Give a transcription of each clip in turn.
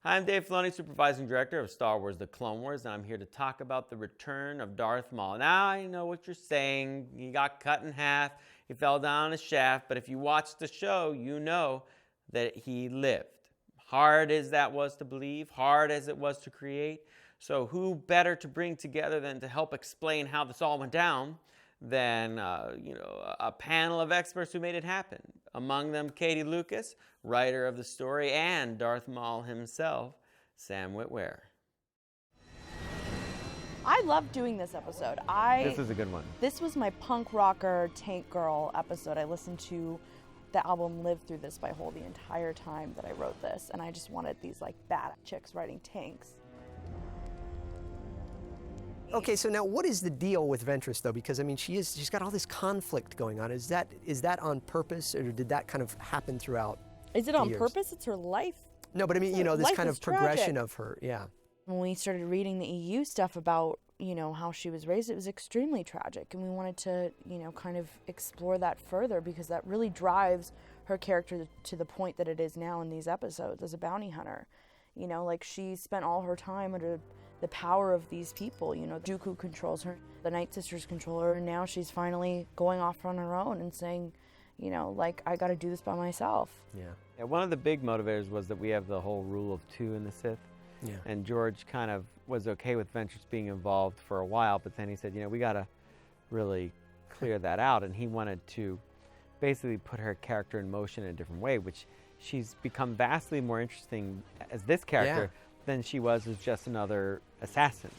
Hi, I'm Dave Filoni, supervising director of Star Wars The Clone Wars, and I'm here to talk about the return of Darth Maul. Now, I know what you're saying. He got cut in half. He fell down a shaft. But if you watch the show, you know that he lived. Hard as that was to believe, hard as it was to create. So who better to bring together than to help explain how this all went down than a panel of experts who made it happen. Among them, Katie Lucas, writer of the story, and Darth Maul himself, Sam Witwer. I loved doing this episode. This is a good one. This was my punk rocker tank girl episode. I listened to the album Live Through This by Hole the entire time that I wrote this, and I just wanted these like bad chicks riding tanks. Okay, so now what is the deal with Ventress though? Because I mean, she's got all this conflict going on. Is that on purpose, or did that kind of happen throughout? Is it on purpose? It's her life. No, but I mean, this kind of progression of her, yeah. When we started reading the EU stuff about, how she was raised, it was extremely tragic, and we wanted to, kind of explore that further because that really drives her character to the point that it is now in these episodes as a bounty hunter. Like she spent all her time under the power of these people. Dooku controls her, the Night Sisters control her, and now she's finally going off on her own and saying, I got to do this by myself. Yeah. One of the big motivators was that we have the whole rule of two in the Sith. Yeah. And George kind of was okay with Ventress being involved for a while, but then he said, we got to really clear that out. And he wanted to basically put her character in motion in a different way, which she's become vastly more interesting as this character than she was as just another assassin,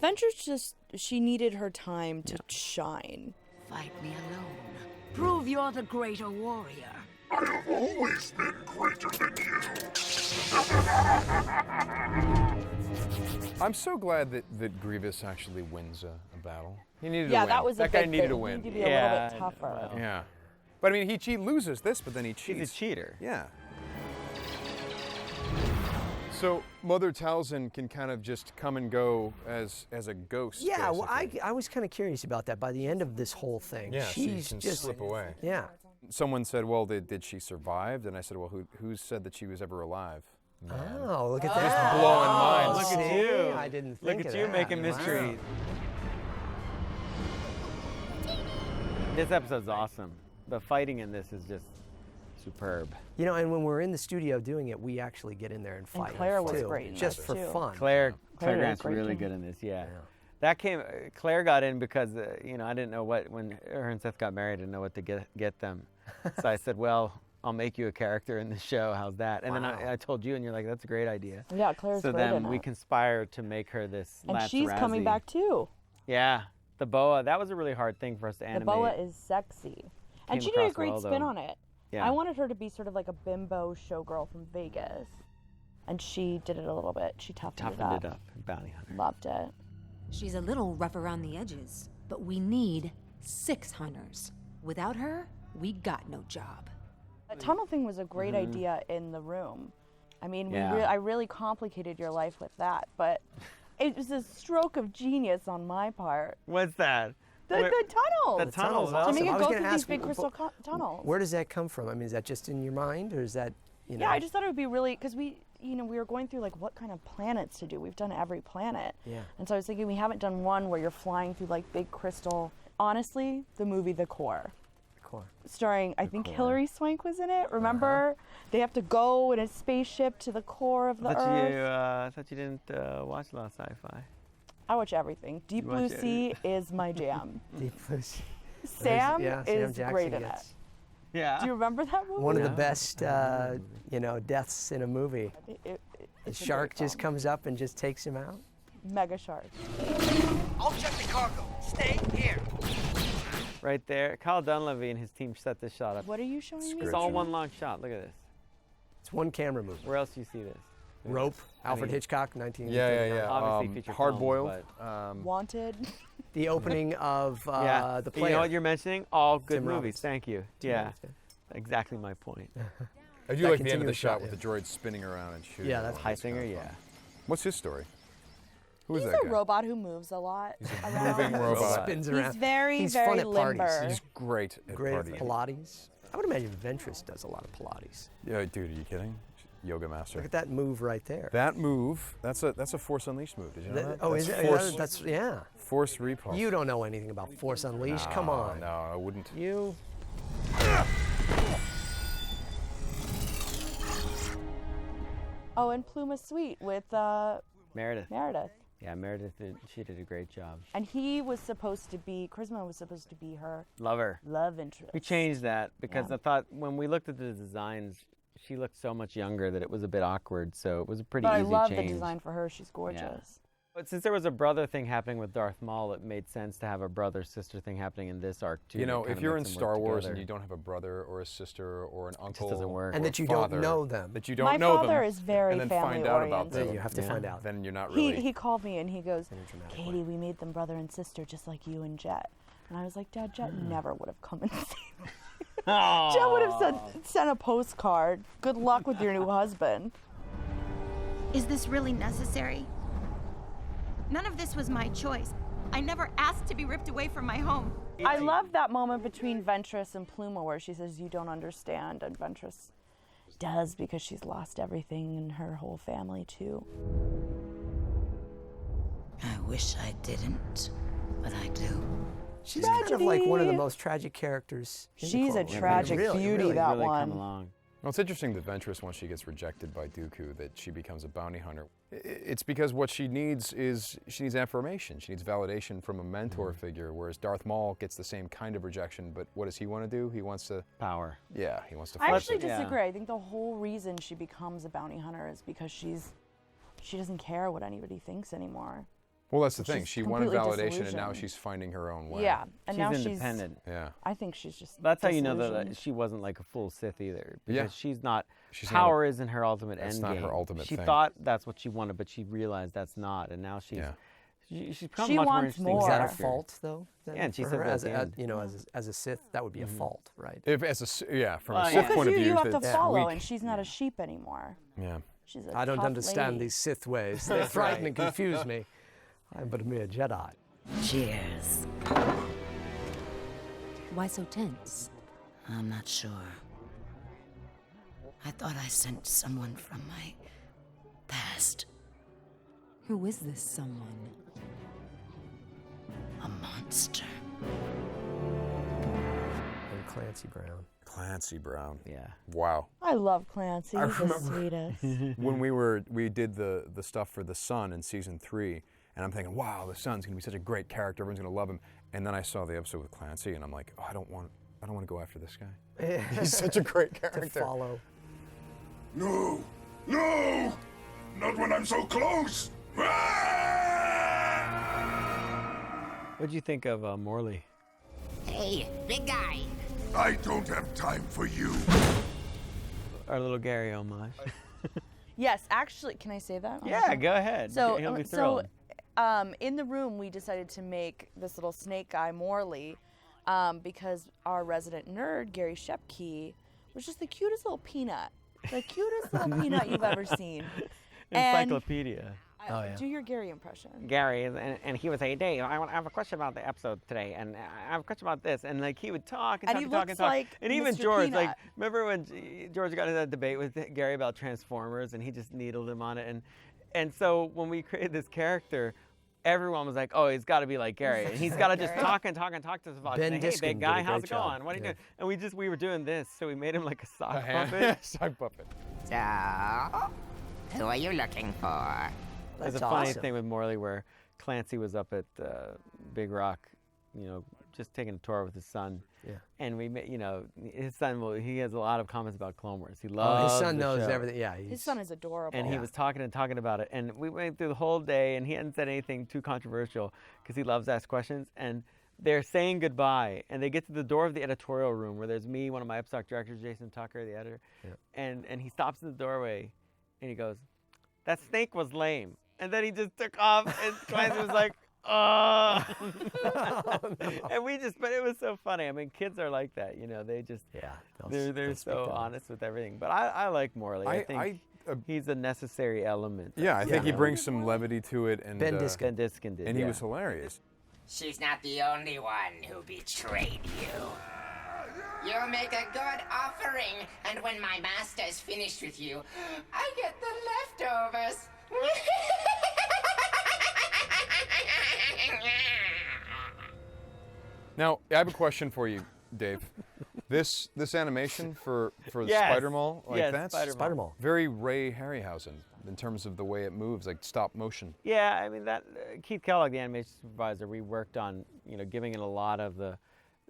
Ventress she needed her time to shine. Fight me alone. Prove you're the greater warrior. I have always been greater than you. I'm so glad that Grievous actually wins a battle. He needed to win. Yeah, that was that guy needed to win. He needed to be a little bit tougher. Well. Yeah. But I mean, he loses this, but then he cheats. He's a cheater. Yeah. So Mother Talzin can kind of just come and go as a ghost. Yeah, well, basically. I was kind of curious about that. By the end of this whole thing, Yeah, she's she can just slip away. Yeah. Someone said, well, did she survive? And I said, well, who said that she was ever alive? Man. Oh, look at that. Just blowing minds. Look at See? you. I didn't think Look of at you that. making mystery. This episode's awesome. The fighting in this is just superb. And when we're in the studio doing it, we actually get in there and fight. And Claire was too, great in just this, for too. fun. Claire did a Grant's great really job. good in this, yeah. That Claire got in because, I didn't know when her and Seth got married, I didn't know what to get them. So I said, well, I'll make you a character in the show, how's that? And then I told you, and you're like, that's a great idea. Yeah, Claire's So great then in we it. conspired to make her this And Lance she's coming Razzie. back too. Yeah, the boa, that was a really hard thing for us to The animate. boa is sexy. And Came she did a across great well, spin though. on it. Yeah. I wanted her to be sort of like a bimbo showgirl from Vegas. And she did it a little bit. She toughened it up, Bounty Hunter. Loved it. She's a little rough around the edges, but we need 6 hunters. Without her, we got no job. The tunnel thing was a great idea in the room. I mean, Yeah. I really complicated your life with that, but it was a stroke of genius on my part. What's that? The tunnels! The tunnels, To awesome. make I it was go gonna through these ask, big crystal tunnels. Where does that come from? I mean, is that just in your mind, or is that, Yeah, I just thought it would be really, because we were going through like what kind of planets to do. We've done every planet. Yeah. And so I was thinking we haven't done one where you're flying through like big crystal. Honestly, the movie The Core. Starring, I think Hilary Swank was in it. Remember? They have to go in a spaceship to the core of the Earth. I thought you didn't watch a lot of sci-fi. I watch everything. Deep Blue Sea is my jam. Deep Blue Sea. Sam Sam is Jackson great in it. gets Yeah. Do you remember that movie? one of the best, deaths in a movie. The It's a shark great just film. comes up and just takes him out. Mega shark. I'll check the cargo. Stay here. Right there. Kyle Dunleavy and his team set this shot up. What are you showing me? It's all one long shot. Look at this. It's one camera movie. Where else do you see this? Rope, I Alfred mean, Hitchcock, 1939. Yeah. Obviously feature Hard films, boiled. Wanted. The opening of Yeah. The You Player. know what you're mentioning? All good Tim movies. Robbins. Thank you. Tim Yeah. Robbins, Exactly my point. I do That like the end of the continuous shot shot, with the droid spinning around and shooting. Yeah, that's Heisinger, yeah. What's his story? Who is He's that a guy? robot who moves a lot. around. Moving robot. Spins He's around. very, He's very fun at limber. parties. He's great at Great at partying. Pilates. I would imagine Ventress does a lot of Pilates. Yeah, dude, are you kidding? yoga master. Look at that move right there. That move, that's a Force Unleashed move. Did you know that? Oh, That's is it? Force, That's, yeah. Force repulse. You don't know anything about Force Unleashed. Come on. No, I wouldn't. You. Oh, and Pluma's sweet with Meredith. Meredith. Yeah, Meredith, she did a great job. And he was supposed to be, Charisma was supposed to be her Love interest. We changed that because I thought when we looked at the designs, she looked so much younger that it was a bit awkward, so it was a pretty But easy I love change. the design for her. She's gorgeous. But since there was a brother thing happening with Darth Maul, it made sense to have a brother-sister thing happening in this arc too. You know, if you're in Star Wars and together. you don't have a brother or a sister or an uncle, doesn't work. And or that you father, don't know them. that you don't My know them, father is very and then family find out about oriented. them, You have to find out. then you're not really. He called me and he goes, dramatic Katie, we made them brother and sister just like you and Jet. And I was like, Dad, Jet never would have come and seen me. Jet would have sent a postcard. Good luck with your new husband. Is this really necessary? None of this was my choice. I never asked to be ripped away from my home. I love that moment between Ventress and Pluma where she says, you don't understand. And Ventress does because she's lost everything in her whole family too. I wish I didn't, but I do. She's kind of like one of the most tragic characters. in the She's Clone a Wars. tragic beauty, that really one. come along. Well, it's interesting that Ventress, once she gets rejected by Dooku, that she becomes a bounty hunter. It's because what she needs is, she needs affirmation. She needs validation from a mentor figure, whereas Darth Maul gets the same kind of rejection, but what does he want to do? He wants to... Power. Yeah, he wants to I force actually it. disagree. I think the whole reason she becomes a bounty hunter is because she doesn't care what anybody thinks anymore. Well, that's the thing. She's She wanted completely validation, and now disillusioned. she's finding her own way. Yeah, and She's now independent. Yeah. I think she's just. That's how you know that disillusioned. she wasn't like a full Sith either. Because Yeah. she's not. She's not power isn't her ultimate that's end not game. her ultimate She thing. thought that's what she wanted, but she realized that's not, and now she's. Yeah. She's become She much more wants interesting. more. Is that a character. fault, though? then, Yeah, and she for said her? that at as, the end. you know, as a Sith, that would be a fault, right? If from Well, a yeah. Sith point Because of view, you have to that's follow, weak. and she's not a sheep anymore. Yeah. She's a I don't tough understand lady. these Sith ways. They frighten and confuse me. I'm but a mere Jedi. Cheers. Why so tense? I'm not sure. I thought I sent someone from my past. Who is this someone? A monster. And Clancy Brown. Clancy Brown. Yeah. Wow. I love Clancy. I He's the remember- sweetest. When we did the stuff for the Son in season 3, and I'm thinking, wow, the Son's gonna be such a great character. Everyone's gonna love him. And then I saw the episode with Clancy, and I'm like, oh, I don't want to go after this guy. He's such a great character. To follow. No! No! Not when I'm so close! What'd you think of Morley? Hey, big guy. I don't have time for you. Our little Gary homage. Yes, actually, can I say that? on the Yeah, show? go ahead. So, He'll be thrilled. In the room, we decided to make this little snake guy Morley because our resident nerd, Gary Shepke, was just the cutest little peanut. The cutest little peanut you've ever seen. Encyclopedia. Do your Gary impression. Gary, and he would say, Dave, I have a question about the episode today, and I have a question about this, and like he would talk and And talk he and talk and looks talk. like And even Mr. George, like, Peanut. remember when George got in that debate with Gary about Transformers, and he just needled him on it, and so when we created this character, everyone was like, oh, he's got to be like Gary, and he's got to just talk and talk and talk to us about Ben it. Hey, Diskin big did guy, a how's great it job. going? What are you Yeah. doing? And we were doing this, so we made him like a sock puppet. Sock puppet. So, who are you looking for? There's That's a funny awesome. thing with Morley where Clancy was up at Big Rock, you know, just taking a tour with his son. Yeah. And we, you know, his son, he has a lot of comments about Clone Wars. He Oh, loves his son the knows show. everything. Yeah. His son is adorable. And he was talking and talking about it. And we went through the whole day, and he hadn't said anything too controversial because he loves to ask questions. And they're saying goodbye, and they get to the door of the editorial room where there's me, one of my episodic directors, Jason Tucker, the editor. Yeah. And he stops in the doorway, and he goes, "That snake was lame." And then he just took off, and Clancy was like, "Oh." And but it was so funny. I mean, kids are like that, you know. They just, they're they'll speak so to honest with everything. But I like Morley. I think he's a necessary element. Yeah, I think he brings some levity to it. And Ben Diskin. Ben Diskin did, And he yeah. was hilarious. She's not the only one who betrayed you. You make a good offering, and when my master is finished with you, I get the leftovers. Now, I have a question for you, Dave. This animation for the Yes. Spider-Maul, like Yes, that's Spider-Maul. very Ray Harryhausen in terms of the way it moves, like stop motion. Yeah, I mean that Keith Kellogg, the animation supervisor, we worked on, giving it a lot of the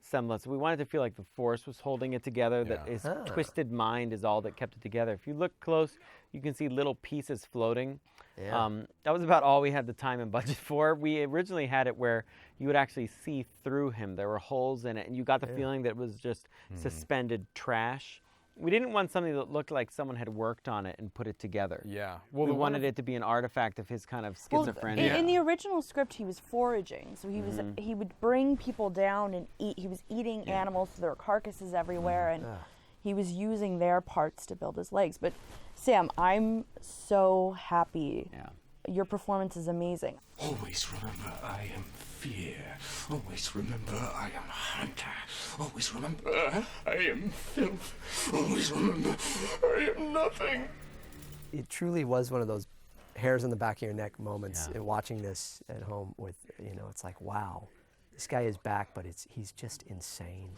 semblance. We wanted to feel like the Force was holding it together, that his twisted mind is all that kept it together. If you look close, you can see little pieces floating. Yeah. That was about all we had the time and budget for. We originally had it where you would actually see through him. There were holes in it, and you got the feeling that it was just suspended trash. We didn't want something that looked like someone had worked on it and put it together. Yeah. Well, we wanted it to be an artifact of his kind of schizophrenia. In the original script, he was foraging, so he would bring people down and eat. He was eating animals, so there were carcasses everywhere, and he was using their parts to build his legs. But Sam, I'm so happy. Yeah. Your performance is amazing. Always remember I am fear. Always remember I am hunter. Always remember I am filth. Always remember I am nothing. It truly was one of those hairs on the back of your neck moments in watching this at home with, it's like, wow, this guy is back, but he's just insane.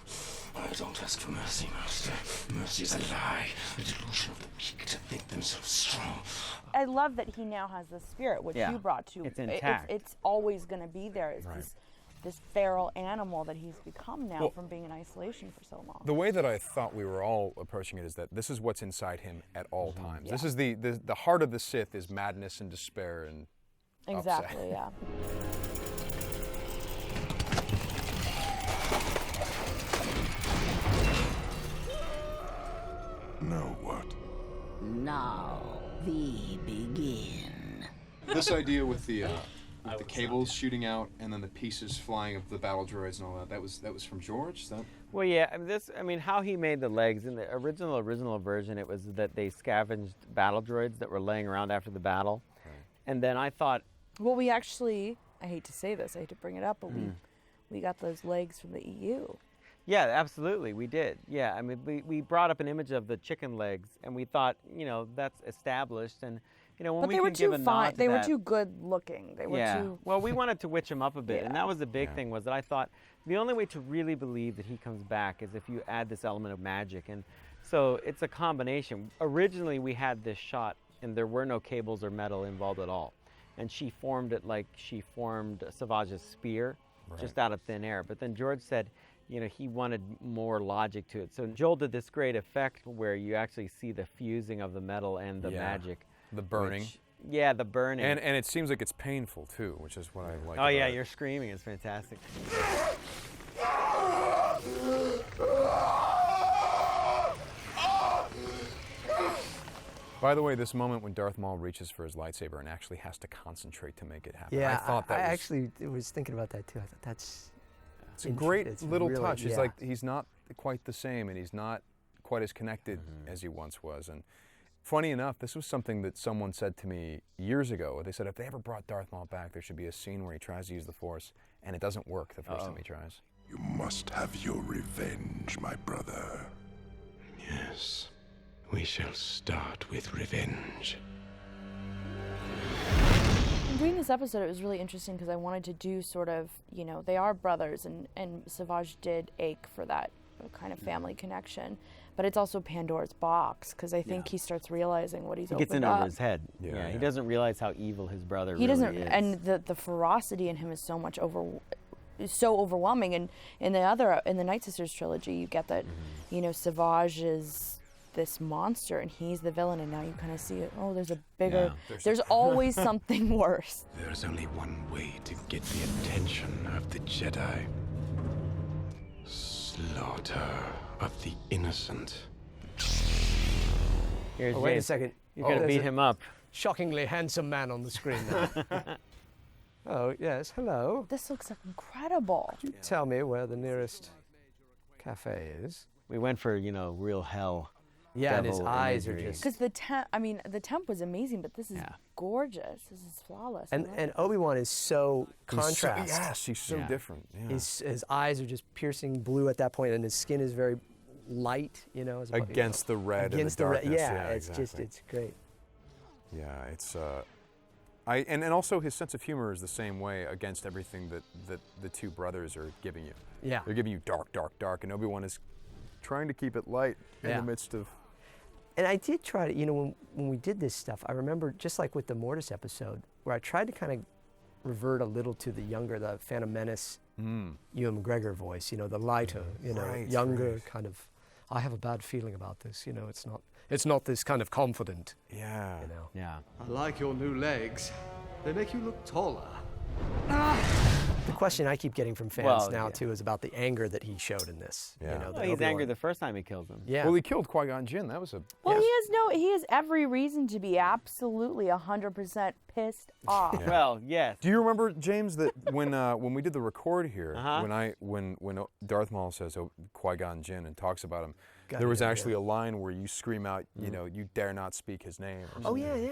I don't ask for mercy, Master. Mercy is a lie, a delusion of the weak to think themselves strong. I love that he now has the spirit, which you brought to. It's intact. It's always going to be there. It's this feral animal that he's become now from being in isolation for so long. The way that I thought we were all approaching it is that this is what's inside him at all times. This is the heart of the Sith is madness and despair and exactly, upset. Now what? Now we begin. This idea with the cables shooting out and then the pieces flying of the battle droids and all that was from George? Well, yeah, how he made the legs in the original version, it was that they scavenged battle droids that were laying around after the battle. Right. And then I thought... Well, we actually, I hate to say this, I hate to bring it up, but we got those legs from the EU. Yeah, absolutely, we did. Yeah, I mean, we brought up an image of the chicken legs, and we thought, that's established, and when but we they were could give too a nod fine. to They were that- too good looking. They were too. Well, we wanted to witch him up a bit, and that was the big thing. Was that I thought the only way to really believe that he comes back is if you add this element of magic, and so it's a combination. Originally, we had this shot, and there were no cables or metal involved at all, and she formed it like she formed Savage's spear, just out of thin air. But then George said, he wanted more logic to it. So Joel did this great effect where you actually see the fusing of the metal and the magic. The burning. The burning. And it seems like it's painful too, which is what I like. Oh yeah, you're screaming. It's fantastic. By the way, this moment when Darth Maul reaches for his lightsaber and actually has to concentrate to make it happen. Yeah, I thought that I actually was thinking about that too. I thought that's... It's a great little really, touch. It's like he's not quite the same, and he's not quite as connected as he once was. And funny enough, this was something that someone said to me years ago. They said if they ever brought Darth Maul back, there should be a scene where he tries to use the Force, and it doesn't work the first time he tries. You must have your revenge, my brother. Yes, we shall start with revenge. During this episode, it was really interesting because I wanted to do sort of, they are brothers, and Savage did ache for that kind of family connection. But it's also Pandora's box because I think he starts realizing what he's opened up. It gets in over his head. Yeah, he doesn't realize how evil his brother he really doesn't, is. and the ferocity in him is so much so overwhelming. And in the Night Sisters trilogy, you get that, Savage is this monster and he's the villain, and now you kind of see it. Oh, there's a bigger. There's always something worse. There's only one way to get the attention of the Jedi. Slaughter of the innocent. Here's wait a Jace. second. You gotta beat him up. Shockingly handsome man on the screen now. Oh, yes, hello. This looks incredible. Could you tell me where the nearest cafe is? We went for, real hell. Yeah, and his devil eyes imagery. are just... Because the temp was amazing, but this is gorgeous. This is flawless. And Obi-Wan is so contrast. He's so different. Yeah. His eyes are just piercing blue at that point, and his skin is very light, you know, against the red against and the red. darkness. Yeah, it's exactly. just, it's great. Yeah, it's and also his sense of humor is the same way against everything that the two brothers are giving you. Yeah. They're giving you dark, dark, dark, and Obi-Wan is trying to keep it light in the midst of. And I did try to, you know, when we did this stuff, I remember just like with the Mortis episode, where I tried to kind of revert a little to the Phantom Menace, Ewan McGregor voice, you know, the lighter, you know, younger kind of. I have a bad feeling about this, you know. It's not this kind of confident. Yeah. You know. Yeah. I like your new legs. They make you look taller. The question I keep getting from fans now too is about the anger that he showed in this. Yeah. You know, Well, he's angry the first time he kills him. Yeah. Well, he killed Qui-Gon Jinn. That was a. Well, he has every reason to be absolutely 100% pissed off. Yeah. Well, yes. Do you remember, James, that when we did the record here, when Darth Maul says Qui-Gon Jinn and talks about him, there was actually a line where you scream out, you know, you dare not speak his name. Oh yeah, yeah.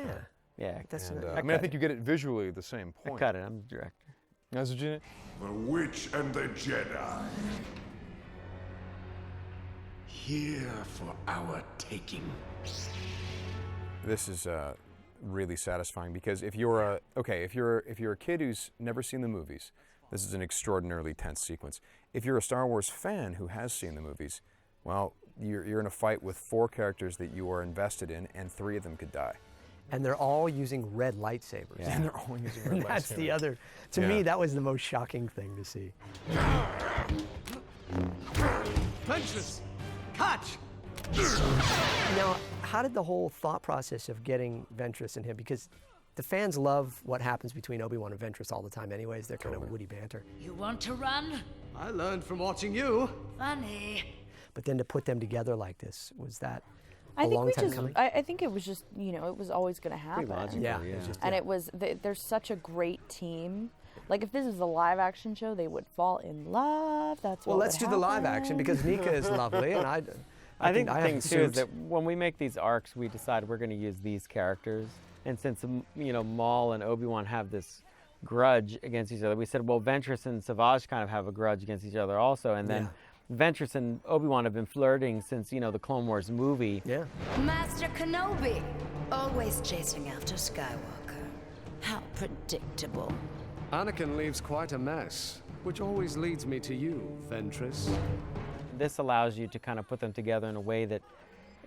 Yeah. That's And, I mean, I think you get it visually the same point. I cut it. I'm the director. That's what you did? The Witch and the Jedi. Here for our taking. This is really satisfying because if you're a kid who's never seen the movies, this is an extraordinarily tense sequence. If you're a Star Wars fan who has seen the movies, well, you're in a fight with 4 characters that you are invested in, and 3 of them could die. And they're all using red lightsabers. Yeah. And they're all using red lightsabers. That's the other. To me, that was the most shocking thing to see. Ventress, catch! Now, how did the whole thought process of getting Ventress and him, because the fans love what happens between Obi-Wan and Ventress all the time anyways, they're kind of witty banter. You want to run? I learned from watching you. Funny. But then to put them together like this, was that I a think long time coming? I think it was just, you know, it was always going to happen. logical, Yeah. And it was, there's such a great team. Like if this was a live action show, they would fall in love. That's what Well, let's do the live action because Nika is lovely, and I think the thing have too is suits. that when we make these arcs, we decide we're going to use these characters. And since you know Maul and Obi-Wan have this grudge against each other, we said, well, Ventress and Savage kind of have a grudge against each other also. And then Ventress and Obi-Wan have been flirting since, you know, the Clone Wars movie. Yeah. Master Kenobi, always chasing after Skywalker. How predictable. Anakin leaves quite a mess, which always leads me to you, Ventress. This allows you to kind of put them together in a way that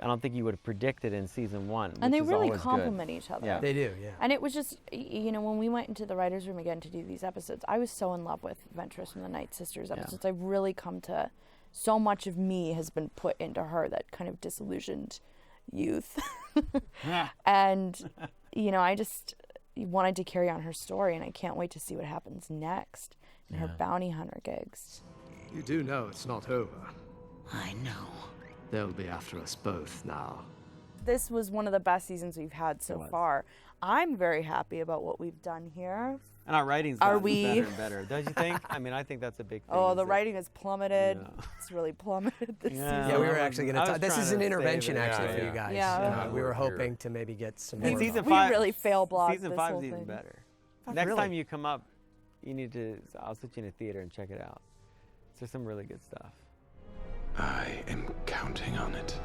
I don't think you would have predicted in season 1. And they which is really always complement good. each other. Yeah. They do, yeah. And it was just, you know, when we went into the writer's room again to do these episodes, I was so in love with Ventress from the Night Sisters episodes. I've really come to, so much of me has been put into her, that kind of disillusioned youth. And, you know, I just wanted to carry on her story, and I can't wait to see what happens next in her bounty hunter gigs. You do know it's not over. I know. They'll be after us both now. This was one of the best seasons we've had so far. I'm very happy about what we've done here. And our writing's Are gotten we- better and better, don't you think? I mean, I think that's a big thing. Oh, is the that- writing has plummeted. Yeah. It's really plummeted this Yeah. season. Yeah, we were I actually was- going to I talk. was This trying is to an save intervention it. actually Yeah, for yeah. you guys. Yeah. We were Here. hoping to maybe get some And more. season We 5, really fail blocked Season this 5 whole is even thing. better. Oh, Next really? time you come up, you need to. I'll sit you in a theater and check it out. There's some really good stuff. I am counting on it.